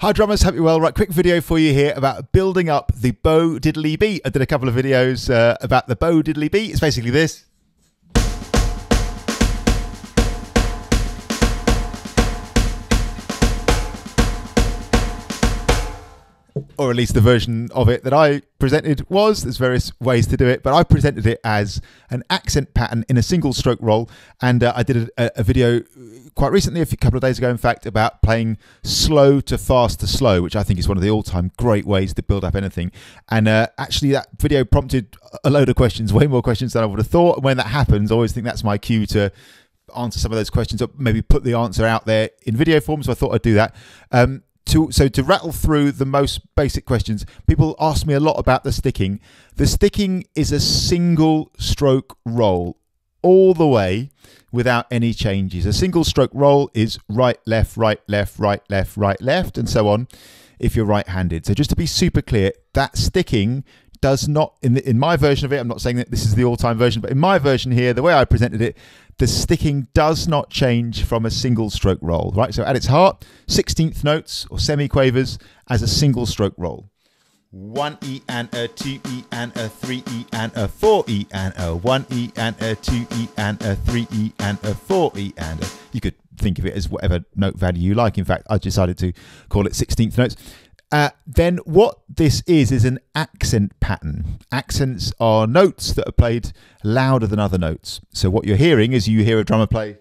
Hi drummers, hope you're well. Right, quick video for you here about building up the bow diddly beat. I did a couple of videos about the bow diddly beat. It's basically this. Or at least the version of it that I presented was, there's various ways to do it, but I presented it as an accent pattern in a single stroke roll. And I did a video quite recently, a couple of days ago, in fact, about playing slow to fast to slow, which I think is one of the all-time great ways to build up anything. And actually that video prompted a load of questions, way more questions than I would have thought. And when that happens, I always think that's my cue to answer some of those questions, or maybe put the answer out there in video form. So I thought I'd do that. So to rattle through the most basic questions, people ask me a lot about the sticking. The sticking is a single stroke roll all the way without any changes. A single stroke roll is right, left, right, left, right, left, right, left, and so on if you're right-handed. So just to be super clear, that sticking does not, in my version of it, I'm not saying that this is the all-time version, but in my version here, the way I presented it, the sticking does not change from a single stroke roll, right? So at its heart, 16th notes or semi-quavers as a single stroke roll. 1 E and a 2 E and a 3 E and a 4 E and a 1 E and a 2 E and a 3 E and a 4 E and a... You could think of it as whatever note value you like. In fact, I decided to call it 16th notes. Then what this is an accent pattern. Accents are notes that are played louder than other notes. So what you're hearing is you hear a drummer play.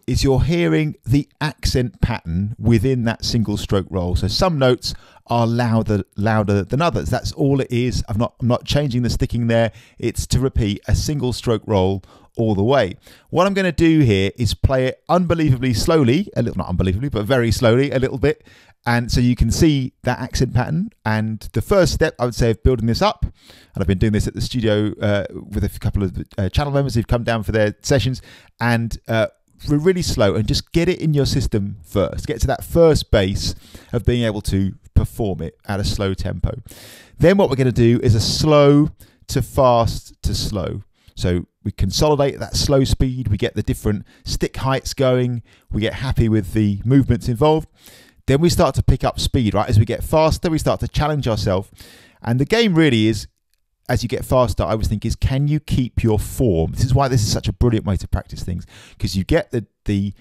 Is you're hearing the accent pattern within that single stroke roll. So some notes are louder than others. That's all it is. I'm not changing the sticking there. It's to repeat a single stroke roll all the way. What I'm going to do here is play it unbelievably slowly, a little, not unbelievably, but very slowly, a little bit. And so you can see that accent pattern. And the first step, I would say, of building this up, and I've been doing this at the studio with a couple of channel members who've come down for their sessions, and we're really slow, and just get it in your system first. Get to that first base of being able to perform it at a slow tempo. Then what we're going to do is a slow to fast to slow. So we consolidate that slow speed, we get the different stick heights going, we get happy with the movements involved. Then we start to pick up speed, right? As we get faster, we start to challenge ourselves. And the game really is, as you get faster, I always think, is can you keep your form? This is why this is such a brilliant way to practice things, because you get the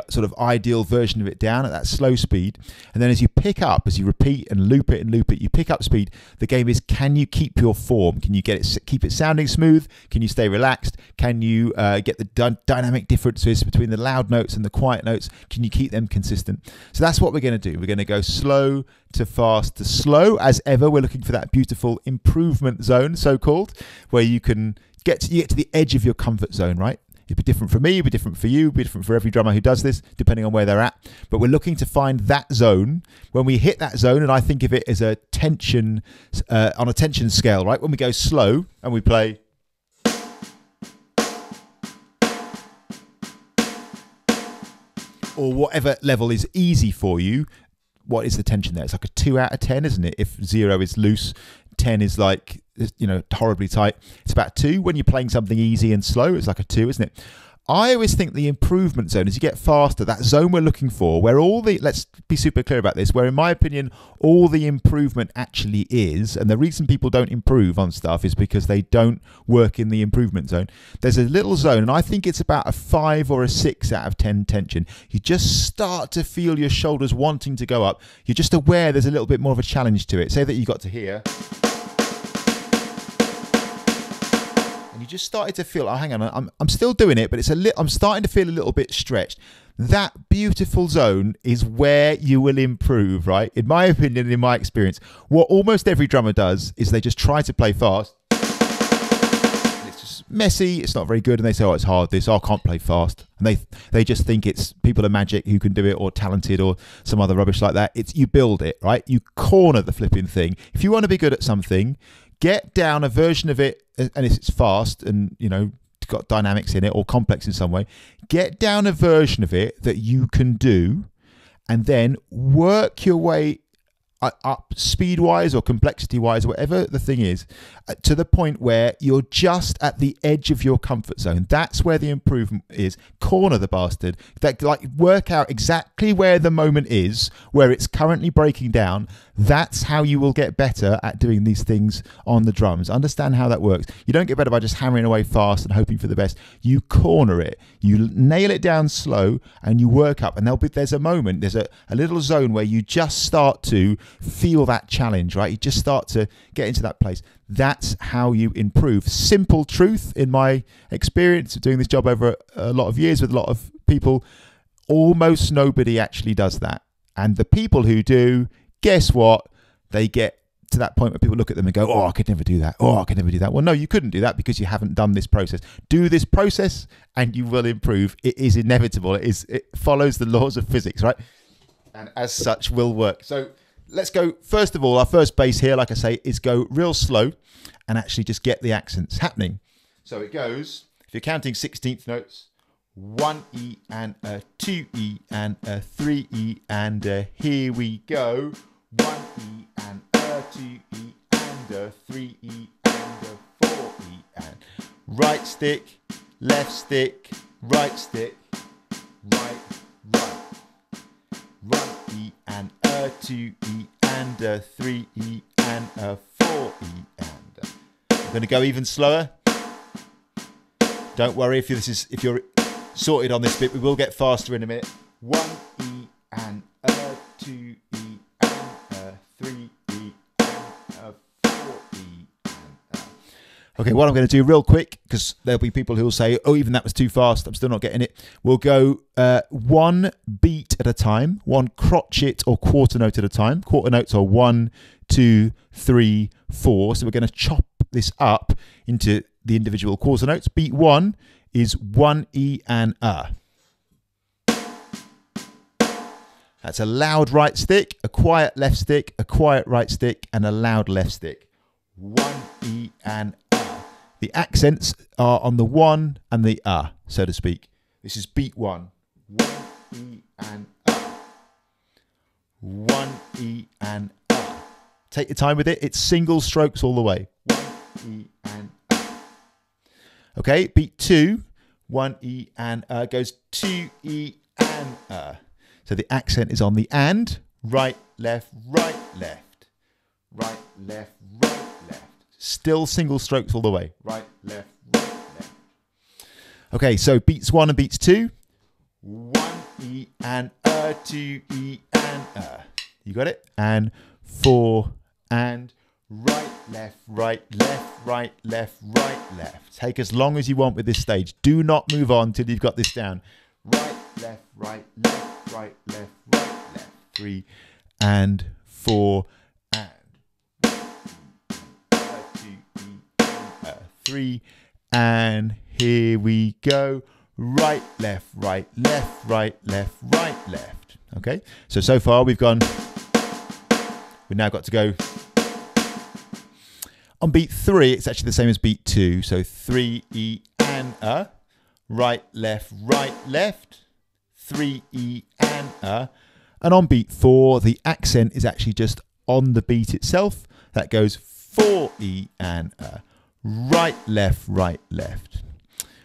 sort of ideal version of it down at that slow speed, and then as you pick up, as you repeat and loop it, you pick up speed. The game is, can you keep your form? Can you keep it sounding smooth? Can you stay relaxed? Can you get the dynamic differences between the loud notes and the quiet notes? Can you keep them consistent? So that's what we're going to do. We're going to go slow to fast to slow. As ever, we're looking for that beautiful improvement zone, so-called, where you can get to the edge of your comfort zone, right? It'd be different for me, it'd be different for you, it'd be different for every drummer who does this, depending on where they're at. But we're looking to find that zone. When we hit that zone, and I think of it as a tension, on a tension scale, right? When we go slow and we play. Or whatever level is easy for you, what is the tension there? It's like a 2 out of 10, isn't it? If 0 is loose, 10 is like, you know, horribly tight. It's about 2. When you're playing something easy and slow, it's like a 2, isn't it? I always think the improvement zone, as you get faster, that zone we're looking for, where all the, let's be super clear about this, where in my opinion, all the improvement actually is, and the reason people don't improve on stuff is because they don't work in the improvement zone. There's a little zone, and I think it's about a 5 or a 6 out of 10 tension. You just start to feel your shoulders wanting to go up. You're just aware there's a little bit more of a challenge to it. Say that you got to here. You just started to feel, oh, hang on, I'm still doing it, but it's I'm starting to feel a little bit stretched. That beautiful zone is where you will improve, right? In my opinion, in my experience, what almost every drummer does is they just try to play fast. It's just messy, it's not very good, and they say, oh, it's hard, this, oh, I can't play fast. And they just think it's people are magic who can do it, or talented, or some other rubbish like that. It's, you build it, right? You corner the flipping thing. If you want to be good at something, get down a version of it, and if it's fast and, you know, got dynamics in it or complex in some way, get down a version of it that you can do, and then work your way up speed-wise or complexity-wise, whatever the thing is, to the point where you're just at the edge of your comfort zone. That's where the improvement is. Corner the bastard. Like work out exactly where the moment is, where it's currently breaking down. That's how you will get better at doing these things on the drums. Understand how that works. You don't get better by just hammering away fast and hoping for the best. You corner it. You nail it down slow and you work up. And there's a moment, there's a little zone where you just start to feel that challenge, right? You just start to get into that place. That's how you improve. Simple truth, in my experience of doing this job over a lot of years with a lot of people, almost nobody actually does that. And the people who do, guess what? They get to that point where people look at them and go, oh, I could never do that. Oh, I could never do that. Well, no, you couldn't do that because you haven't done this process. Do this process and you will improve. It is inevitable. It follows the laws of physics, right? And as such will work. So let's go. First of all, our first base here, like I say, is go real slow and actually just get the accents happening. So it goes, if you're counting 16th notes, 1 E and a 2 E and a 3 E and a, here we go, 1 E and a 2 E and a 3 E and a 4 E and right stick, right stick, right, 1 E and a 2 E and a 3 E and a 4 E and I'm going to go even slower. Don't worry if you're sorted on this bit, we will get faster in a minute. 1 E and a 2 E and a 3 E and a 4 E and a. Okay, what I'm going to do real quick, because there'll be people who will say, oh, even that was too fast, I'm still not getting it. We'll go one beat at a time, one crotchet or quarter note at a time. Quarter notes are 1, 2, 3, 4. So we're going to chop this up into the individual quarter notes. Beat 1 is 1 E and a. That's a loud right stick, a quiet left stick, a quiet right stick, and a loud left stick. 1 E and a. The accents are on the 1 and the a, so to speak. This is beat 1. 1 E and a. 1 E and a. Take your time with it. It's single strokes all the way. 1 E and a. Okay, beat 2. 1 E and a goes 2 E and a. So the accent is on the and. Right, left, right, left. Right, left, right, left. Still single strokes all the way. Right, left, left. Okay, so beats 1 and beats 2. 1 E and a, 2 E and a. You got it? And 4 and right, left, right, left, right, left, right, left. Take as long as you want with this stage. Do not move on till you've got this down. Right, left, right, left, right, left, right, left. 3 and 4 and 3 and here we go. Right, left, right, left, right, left, right, left. Okay, so far we've now got to go. On beat 3, it's actually the same as beat 2. So 3 E and a. Right, left, 3 E and a. And on beat 4, the accent is actually just on the beat itself. That goes 4 E and a. Right, left,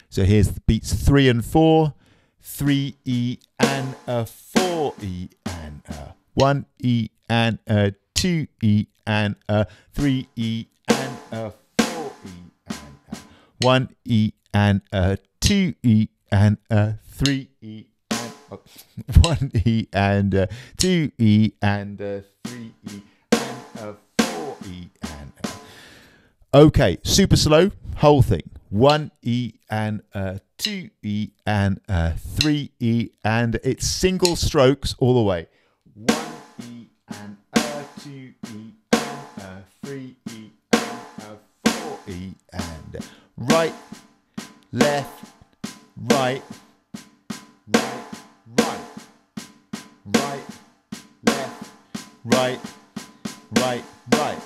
So here's the beats 3 and 4. 3 E and a 4 E and a. 1 E and a 2 E and a 3 E and a 4 E and a 1 E and a 2 E and a 3 E and a 1 E and a 2 E and a 3 E and a 4 E and a. Okay, super slow, whole thing. 1 E and a 2 E and a 3 E and it's single strokes all the way. 1 E and a 2 E and a 3 E and a 4 E and right, left, right, right, left, right, right, left, right.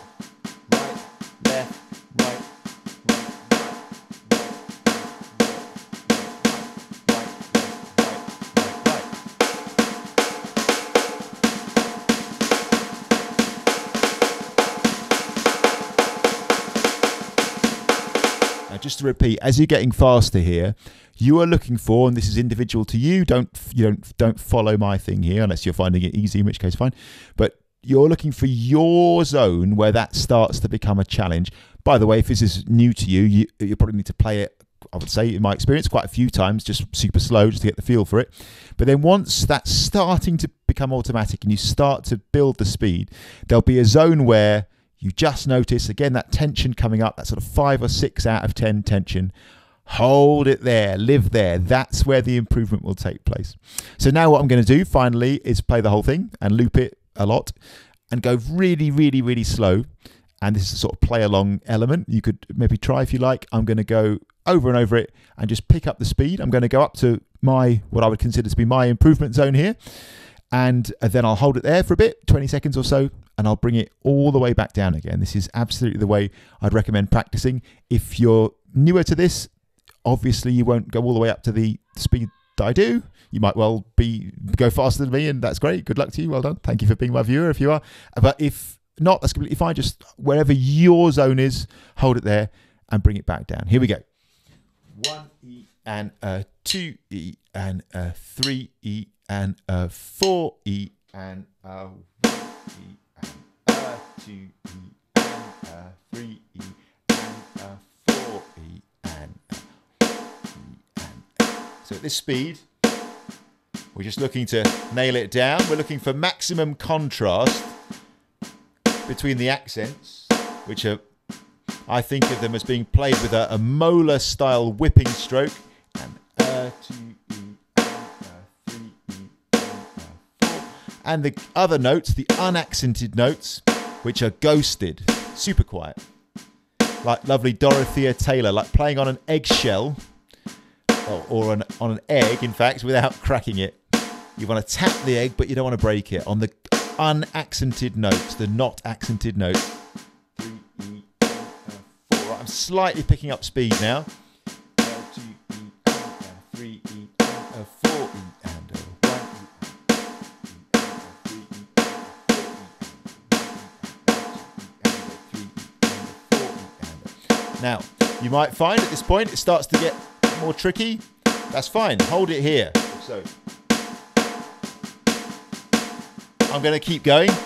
to repeat as you're getting faster here. You are looking for, and this is individual to you. Don't follow my thing here unless you're finding it easy, in which case fine. But you're looking for your zone where that starts to become a challenge. By the way, if this is new to you, you probably need to play it, I would say, in my experience, quite a few times, just super slow, just to get the feel for it. But then once that's starting to become automatic and you start to build the speed, there'll be a zone where you just notice, again, that tension coming up, that sort of 5 or 6 out of 10 tension. Hold it there, live there. That's where the improvement will take place. So now what I'm going to do, finally, is play the whole thing and loop it a lot and go really, really, really slow. And this is a sort of play along element. You could maybe try if you like. I'm going to go over and over it and just pick up the speed. I'm going to go up to what I would consider to be my improvement zone here. And then I'll hold it there for a bit, 20 seconds or so, and I'll bring it all the way back down again. This is absolutely the way I'd recommend practicing. If you're newer to this, obviously you won't go all the way up to the speed that I do. You might well go faster than me, and that's great. Good luck to you. Well done. Thank you for being my viewer if you are. But if not, that's completely fine. Just wherever your zone is, hold it there and bring it back down. Here we go. 1 E and a 2 E and a 3 E and a 4 E and a 1 E and a 2 E and a 3 E and a 4 E and a 1 E and a. So at this speed, we're just looking to nail it down. We're looking for maximum contrast between the accents, which are, I think of them as being played with a molar style whipping stroke, and 2 E and 3 E and 4, and the other notes, the unaccented notes, which are ghosted, super quiet, like lovely Dorothea Taylor, like playing on an eggshell, or on an egg, in fact, without cracking it. You want to tap the egg, but you don't want to break it. On the unaccented notes, the not accented notes. 3 E and 4. Right, I'm slightly picking up speed now. 2 E and 3 E and 4 E and 1 E and 3 E and 4 E. Now, you might find at this point it starts to get more tricky. That's fine. Hold it here. So I'm going to keep going. 1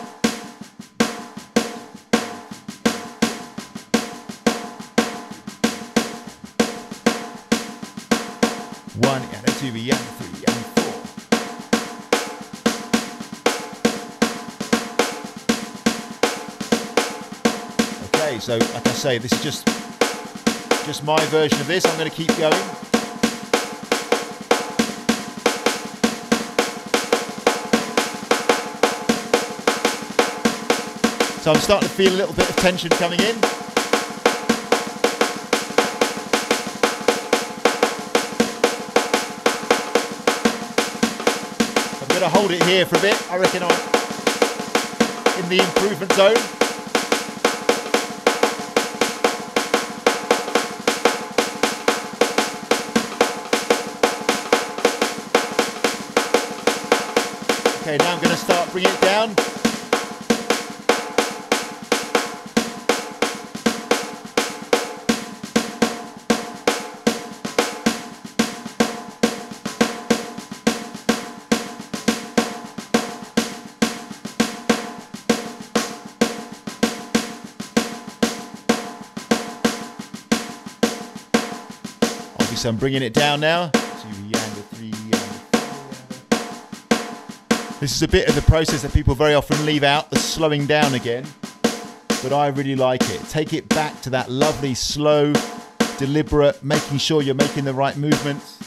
and a 2 E and 3 and 4. Okay, so like I say, this is just my version of this. I'm going to keep going. So I'm starting to feel a little bit of tension coming in. I'm going to hold it here for a bit. I reckon I'm in the improvement zone. Okay, now I'm going to start bringing it down. So I'm bringing it down now. 2 E and a 3 E and a 4. This is a bit of the process that people very often leave out, the slowing down again. But I really like it. Take it back to that lovely, slow, deliberate, making sure you're making the right movements.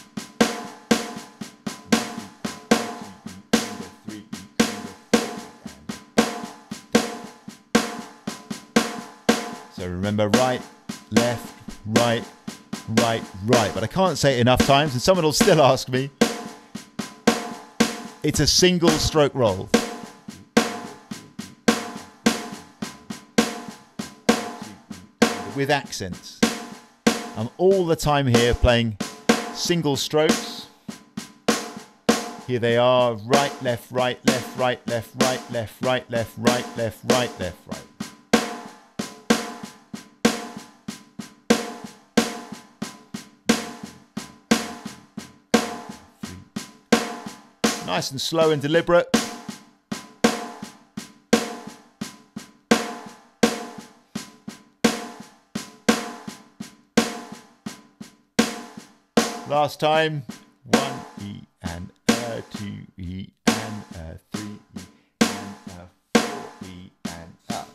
So remember, right, left, right, right, right. But I can't say it enough times, and someone will still ask me. It's a single stroke roll. With accents. I'm all the time here playing single strokes. Here they are, right, left, right, left, right, left, right, left, right, left, right, left, right, left, right. Nice and slow and deliberate. Last time. 1 E and a 2 E and a 3 E and a 4 E and a.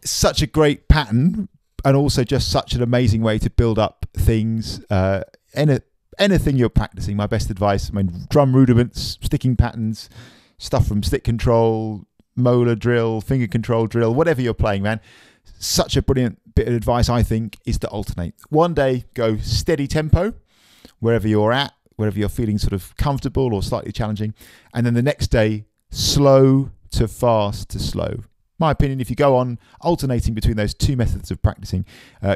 Such a great pattern, and also just such an amazing way to build up things. Anything you're practicing, my best advice, I mean, drum rudiments, sticking patterns, stuff from stick control, molar drill, finger control drill, whatever you're playing, man. Such a brilliant bit of advice, I think, is to alternate. One day, go steady tempo, wherever you're at, wherever you're feeling sort of comfortable or slightly challenging. And then the next day, slow to fast to slow. My opinion, if you go on alternating between those two methods of practicing,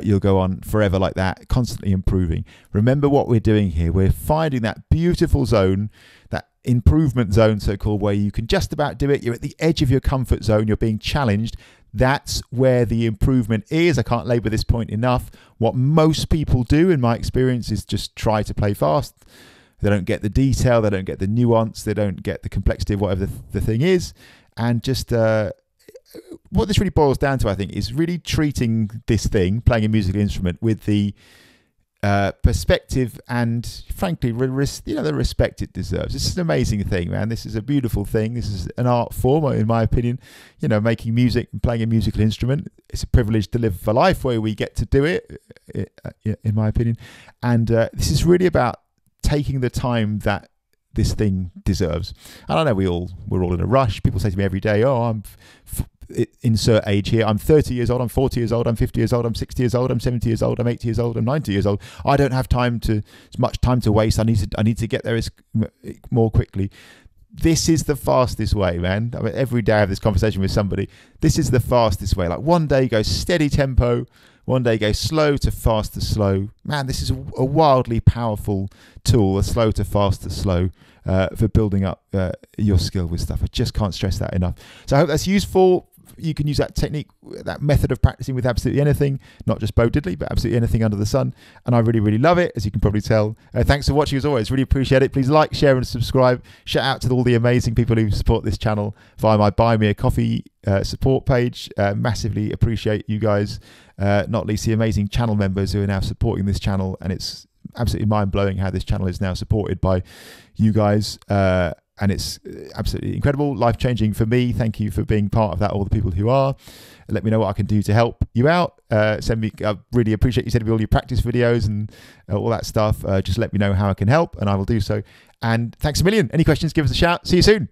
you'll go on forever like that, constantly improving. Remember what we're doing here. We're finding that beautiful zone, that improvement zone, so-called, where you can just about do it. You're at the edge of your comfort zone. You're being challenged. That's where the improvement is. I can't labour this point enough. What most people do, in my experience, is just try to play fast. They don't get the detail. They don't get the nuance. They don't get the complexity of whatever the thing is. And just... what this really boils down to, I think, is really treating this thing, playing a musical instrument, with the perspective and, frankly, the respect it deserves. This is an amazing thing, man. This is a beautiful thing. This is an art form, in my opinion. Making music and playing a musical instrument. It's a privilege to live for life where we get to do it, in my opinion. And this is really about taking the time that this thing deserves. And I know we're all in a rush. People say to me every day, "Oh, insert age here. I'm 30 years old. I'm 40 years old. I'm 50 years old. I'm 60 years old. I'm 70 years old. I'm 80 years old. I'm 90 years old. I don't have as much time to waste. I need to get there more quickly." This is the fastest way, man. I mean, every day I have this conversation with somebody. This is the fastest way. Like, one day go steady tempo. One day go slow to fast to slow. Man, this is a wildly powerful tool, a slow to fast to slow, for building up your skill with stuff. I just can't stress that enough. So I hope that's useful. You can use that technique, that method of practicing with absolutely anything, not just Bo Diddley, but absolutely anything under the sun. And I really, really love it, as you can probably tell. Thanks for watching as always. Really appreciate it. Please like, share and subscribe. Shout out to all the amazing people who support this channel via my Buy Me a Coffee support page. Massively appreciate you guys, not least the amazing channel members who are now supporting this channel. And it's absolutely mind-blowing how this channel is now supported by you guys. And it's absolutely incredible, life-changing for me. Thank you for being part of that, all the people who are. Let me know what I can do to help you out. I really appreciate you sending me all your practice videos and all that stuff. Just let me know how I can help, and I will do so. And thanks a million. Any questions, give us a shout. See you soon.